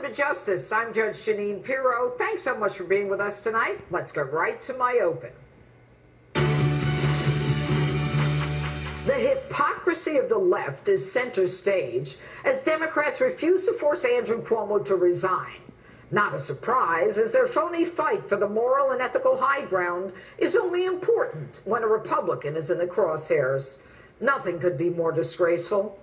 to Justice. I'm Judge Jeanine Pirro. Thanks so much for being with us tonight. Let's get right to my open. The hypocrisy of the left is center stage as Democrats refuse to force Andrew Cuomo to resign. Not a surprise, as their phony fight for the moral and ethical high ground is only important when a Republican is in the crosshairs. Nothing could be more disgraceful.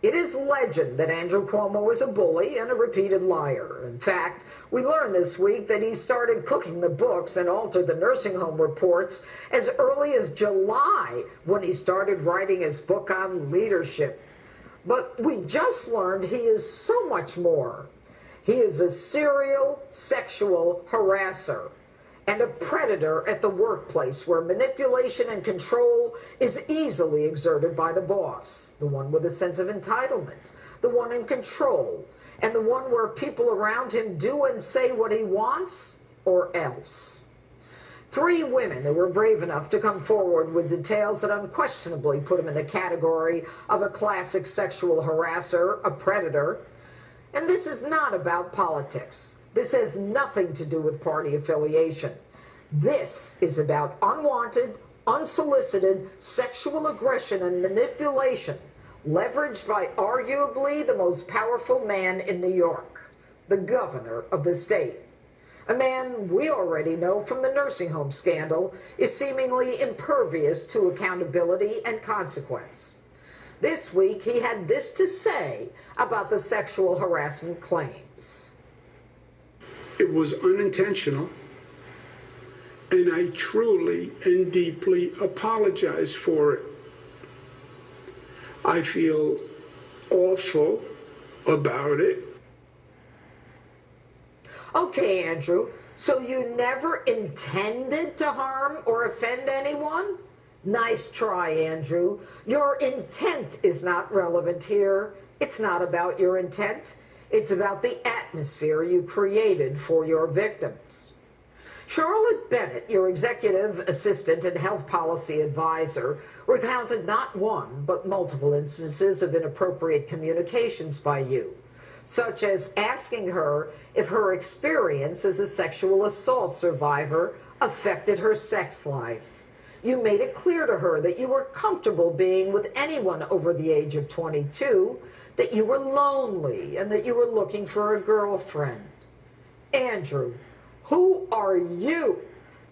It is legend that Andrew Cuomo is a bully and a repeated liar. In fact, we learned this week that he started cooking the books and altered the nursing home reports as early as July, when he started writing his book on leadership. But we just learned he is so much more. He is a serial sexual harasser and a predator at the workplace, where manipulation and control is easily exerted by the boss, the one with a sense of entitlement, the one in control, and the one where people around him do and say what he wants or else. 3 women who were brave enough to come forward with details that unquestionably put him in the category of a classic sexual harasser, a predator. And this is not about politics. This has nothing to do with party affiliation. This is about unwanted, unsolicited sexual aggression and manipulation leveraged by arguably the most powerful man in New York, the governor of the state. A man we already know from the nursing home scandal is seemingly impervious to accountability and consequence. This week, he had this to say about the sexual harassment claims. It was unintentional, and I truly and deeply apologize for it. I feel awful about it. Okay, Andrew, so you never intended to harm or offend anyone? Nice try, Andrew. Your intent is not relevant here. It's not about your intent. It's about the atmosphere you created for your victims. Charlotte Bennett, your executive assistant and health policy advisor, recounted not one, but multiple instances of inappropriate communications by you, such as asking her if her experience as a sexual assault survivor affected her sex life. You made it clear to her that you were comfortable being with anyone over the age of 22, that you were lonely, and that you were looking for a girlfriend. Andrew, who are you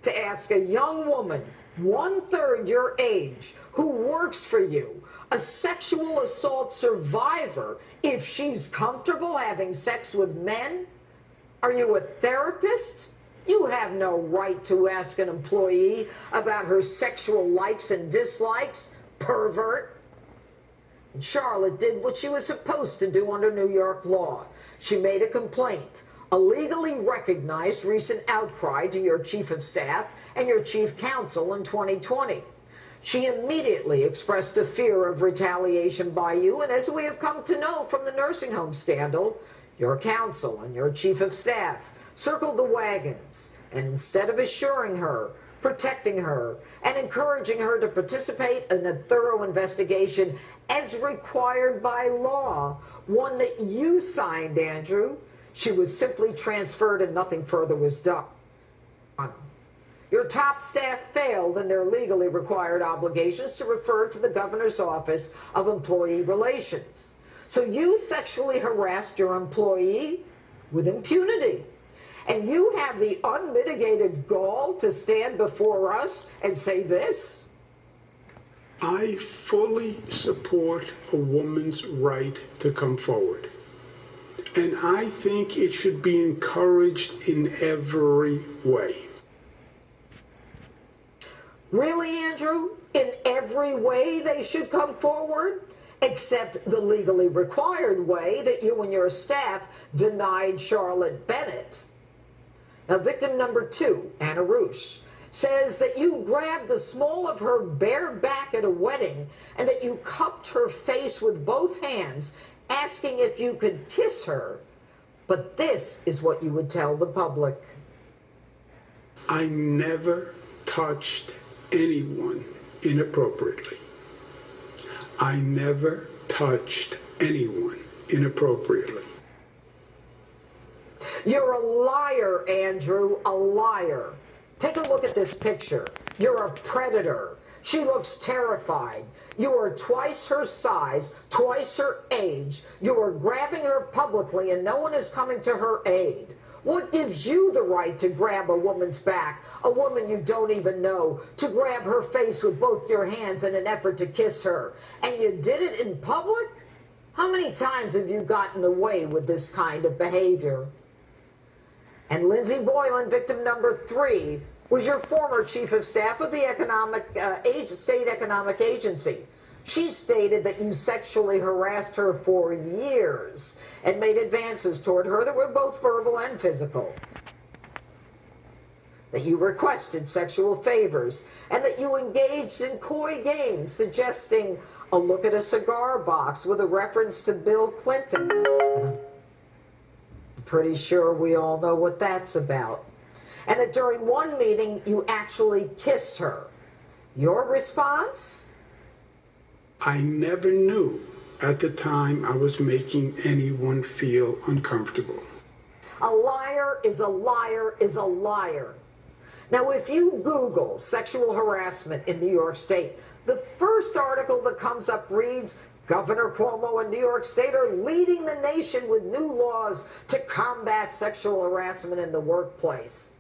to ask a young woman, 1/3 your age, who works for you, a sexual assault survivor, if she's comfortable having sex with men? Are you a therapist? You have no right to ask an employee about her sexual likes and dislikes, pervert. And Charlotte did what she was supposed to do under New York law. She made a complaint, a legally recognized recent outcry to your chief of staff and your chief counsel in 2020. She immediately expressed a fear of retaliation by you, and as we have come to know from the nursing home scandal, your counsel and your chief of staff circled the wagons, and instead of assuring her, protecting her, and encouraging her to participate in a thorough investigation as required by law, one that you signed, Andrew, she was simply transferred and nothing further was done. Your top staff failed in their legally required obligations to refer to the governor's office of employee relations. So you sexually harassed your employee with impunity. And you have the unmitigated gall to stand before us and say this? I fully support a woman's right to come forward. And I think it should be encouraged in every way. Really, Andrew? In every way they should come forward? Except the legally required way that you and your staff denied Charlotte Bennett. Now, victim number 2, Anna Roosh, says that you grabbed the small of her bare back at a wedding and that you cupped her face with both hands, asking if you could kiss her. But this is what you would tell the public. I never touched anyone inappropriately. I never touched anyone inappropriately. You're a liar, Andrew, a liar. Take a look at this picture. You're a predator. She looks terrified. You are twice her size, twice her age. You are grabbing her publicly and no one is coming to her aid. What gives you the right to grab a woman's back, a woman you don't even know, to grab her face with both your hands in an effort to kiss her? And you did it in public? How many times have you gotten away with this kind of behavior? And Lindsay Boylan, victim number 3, was your former chief of staff of the State Economic Agency. She stated that you sexually harassed her for years and made advances toward her that were both verbal and physical. That you requested sexual favors and that you engaged in coy games suggesting a look at a cigar box with a reference to Bill Clinton. And I'm pretty sure we all know what that's about. And that during one meeting you actually kissed her. Your response? I never knew at the time I was making anyone feel uncomfortable. A liar is a liar is a liar. Now, if you Google sexual harassment in New York State, the first article that comes up reads, Governor Cuomo and New York State are leading the nation with new laws to combat sexual harassment in the workplace.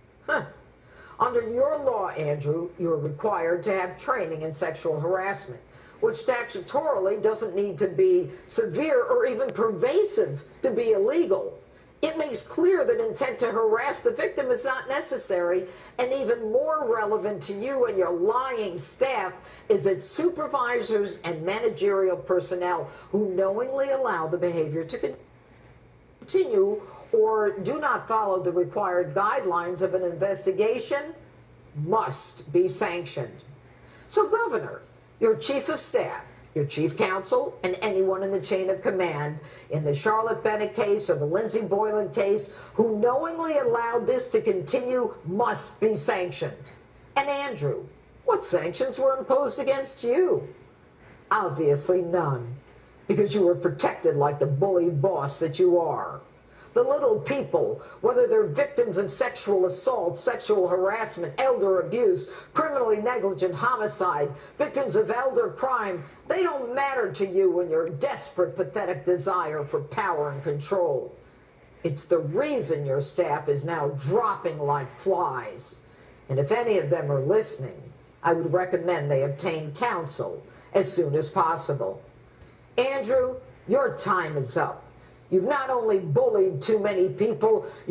Under your law, Andrew, you are required to have training in sexual harassment, which statutorily doesn't need to be severe or even pervasive to be illegal. It makes clear that intent to harass the victim is not necessary, and even more relevant to you and your lying staff is that supervisors and managerial personnel who knowingly allow the behavior to continue or do not follow the required guidelines of an investigation must be sanctioned. So, Governor, your chief of staff, your chief counsel, and anyone in the chain of command in the Charlotte Bennett case or the Lindsay Boylan case who knowingly allowed this to continue must be sanctioned. And Andrew, what sanctions were imposed against you? Obviously none, because you were protected like the bully boss that you are. The little people, whether they're victims of sexual assault, sexual harassment, elder abuse, criminally negligent homicide, victims of elder crime, they don't matter to you in your desperate, pathetic desire for power and control. It's the reason your staff is now dropping like flies. And if any of them are listening, I would recommend they obtain counsel as soon as possible. Andrew, your time is up. You've not only bullied too many people,